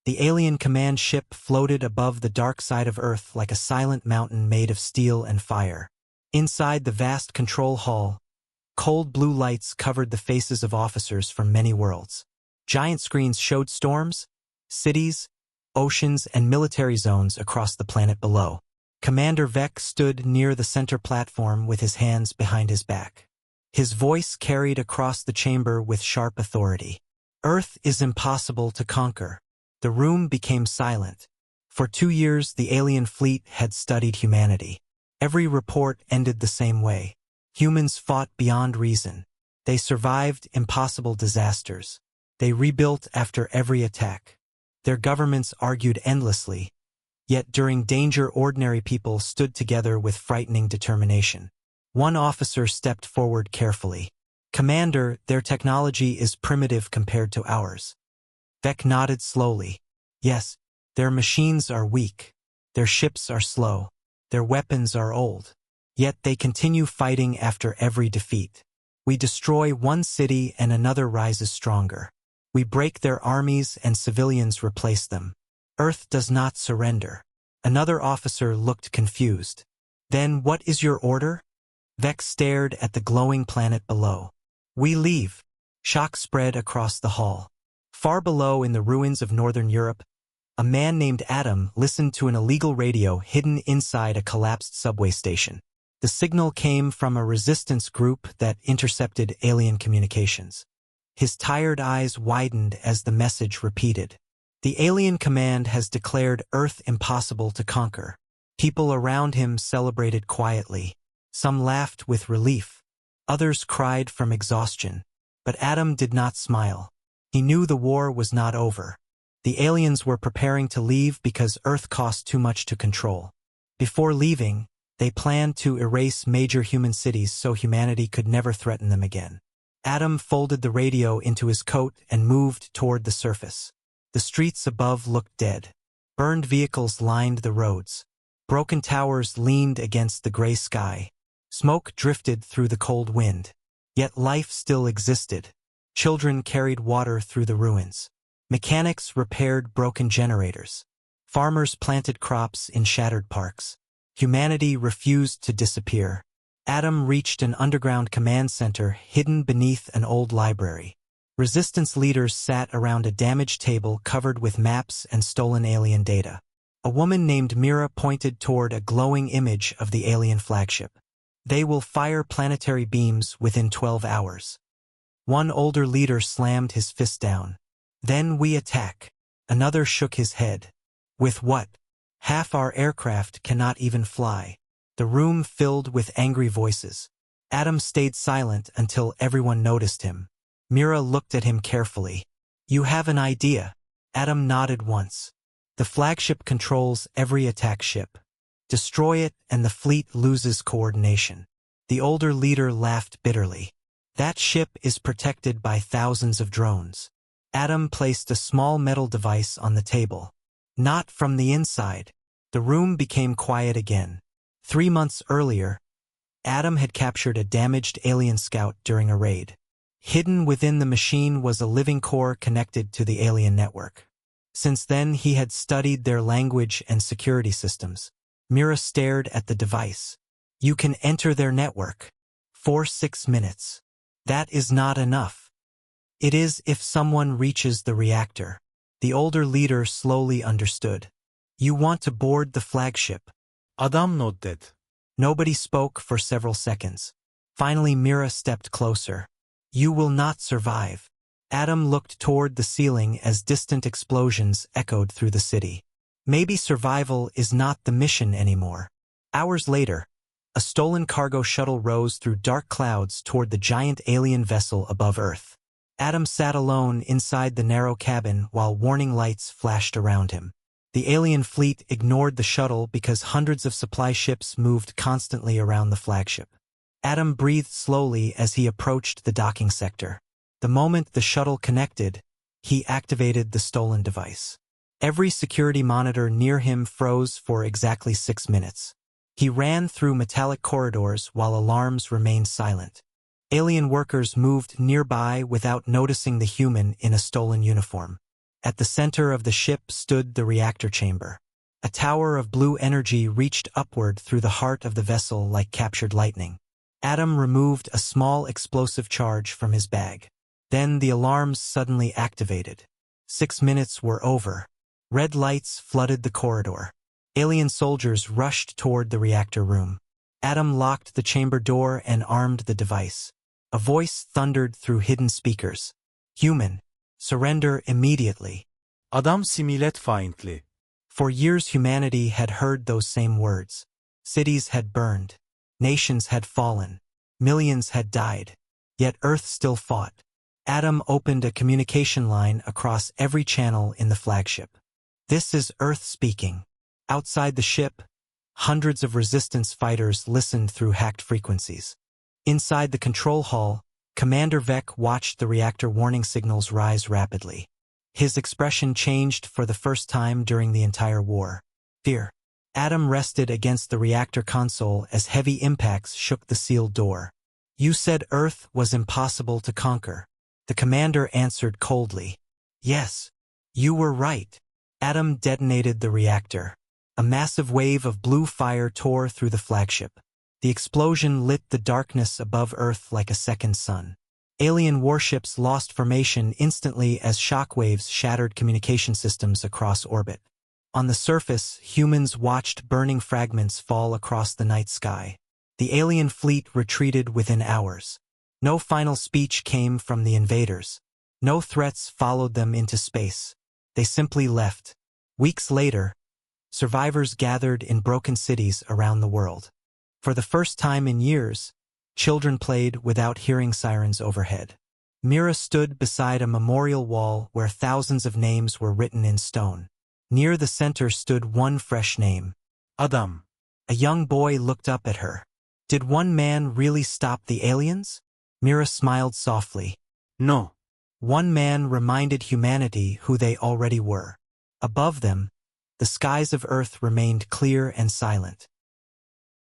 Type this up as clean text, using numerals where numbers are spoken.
The alien command ship floated above the dark side of Earth like a silent mountain made of steel and fire. Inside the vast control hall, cold blue lights covered the faces of officers from many worlds. Giant screens showed storms, cities, oceans, and military zones across the planet below. Commander Vec stood near the center platform with his hands behind his back. His voice carried across the chamber with sharp authority. Earth is impossible to conquer. The room became silent. For 2 years, the alien fleet had studied humanity. Every report ended the same way. Humans fought beyond reason. They survived impossible disasters. They rebuilt after every attack. Their governments argued endlessly. Yet during danger, ordinary people stood together with frightening determination. One officer stepped forward carefully. "Commander, their technology is primitive compared to ours." Vec nodded slowly. "Yes, their machines are weak. Their ships are slow. Their weapons are old. Yet they continue fighting after every defeat. We destroy one city and another rises stronger. We break their armies and civilians replace them. Earth does not surrender." Another officer looked confused. "Then what is your order?" Vec stared at the glowing planet below. "We leave." Shock spread across the hall. Far below in the ruins of Northern Europe, a man named Adam listened to an illegal radio hidden inside a collapsed subway station. The signal came from a resistance group that intercepted alien communications. His tired eyes widened as the message repeated. "The alien command has declared Earth impossible to conquer." People around him celebrated quietly. Some laughed with relief. Others cried from exhaustion. But Adam did not smile. He knew the war was not over. The aliens were preparing to leave because Earth cost too much to control. Before leaving, they planned to erase major human cities so humanity could never threaten them again. Adam folded the radio into his coat and moved toward the surface. The streets above looked dead. Burned vehicles lined the roads. Broken towers leaned against the gray sky. Smoke drifted through the cold wind. Yet life still existed. Children carried water through the ruins. Mechanics repaired broken generators. Farmers planted crops in shattered parks. Humanity refused to disappear. Adam reached an underground command center hidden beneath an old library. Resistance leaders sat around a damaged table covered with maps and stolen alien data. A woman named Mira pointed toward a glowing image of the alien flagship. "They will fire planetary beams within 12 hours. One older leader slammed his fist down. "Then we attack." Another shook his head. "With what? Half our aircraft cannot even fly." The room filled with angry voices. Adam stayed silent until everyone noticed him. Mira looked at him carefully. "You have an idea." Adam nodded once. "The flagship controls every attack ship. Destroy it and the fleet loses coordination." The older leader laughed bitterly. "That ship is protected by thousands of drones." Adam placed a small metal device on the table. "Not from the inside." The room became quiet again. 3 months earlier, Adam had captured a damaged alien scout during a raid. Hidden within the machine was a living core connected to the alien network. Since then, he had studied their language and security systems. Mira stared at the device. "You can enter their network. For 6 minutes. That is not enough." "It is if someone reaches the reactor." The older leader slowly understood. "You want to board the flagship." Adam nodded. Nobody spoke for several seconds. Finally, Mira stepped closer. "You will not survive." Adam looked toward the ceiling as distant explosions echoed through the city. Maybe survival is not the mission anymore. Hours later, a stolen cargo shuttle rose through dark clouds toward the giant alien vessel above Earth. Adam sat alone inside the narrow cabin while warning lights flashed around him. The alien fleet ignored the shuttle because hundreds of supply ships moved constantly around the flagship. Adam breathed slowly as he approached the docking sector. The moment the shuttle connected, he activated the stolen device. Every security monitor near him froze for exactly 6 minutes. He ran through metallic corridors while alarms remained silent. Alien workers moved nearby without noticing the human in a stolen uniform. At the center of the ship stood the reactor chamber. A tower of blue energy reached upward through the heart of the vessel like captured lightning. Adam removed a small explosive charge from his bag. Then the alarms suddenly activated. 6 minutes were over. Red lights flooded the corridor. Alien soldiers rushed toward the reactor room. Adam locked the chamber door and armed the device. A voice thundered through hidden speakers. "Human, surrender immediately." Adam simület feindli. For years humanity had heard those same words. Cities had burned. Nations had fallen. Millions had died. Yet Earth still fought. Adam opened a communication line across every channel in the flagship. "This is Earth speaking." Outside the ship, hundreds of resistance fighters listened through hacked frequencies. Inside the control hall, Commander Vec watched the reactor warning signals rise rapidly. His expression changed for the first time during the entire war. Fear. Adam rested against the reactor console as heavy impacts shook the sealed door. "You said Earth was impossible to conquer." The commander answered coldly. "Yes, you were right." Adam detonated the reactor. A massive wave of blue fire tore through the flagship. The explosion lit the darkness above Earth like a second sun. Alien warships lost formation instantly as shockwaves shattered communication systems across orbit. On the surface, humans watched burning fragments fall across the night sky. The alien fleet retreated within hours. No final speech came from the invaders. No threats followed them into space. They simply left. Weeks later, survivors gathered in broken cities around the world. For the first time in years, children played without hearing sirens overhead. Mira stood beside a memorial wall where thousands of names were written in stone. Near the center stood one fresh name. Adam. A young boy looked up at her. Did one man really stop the aliens? Mira smiled softly. No. One man reminded humanity who they already were. Above them, the skies of Earth remained clear and silent.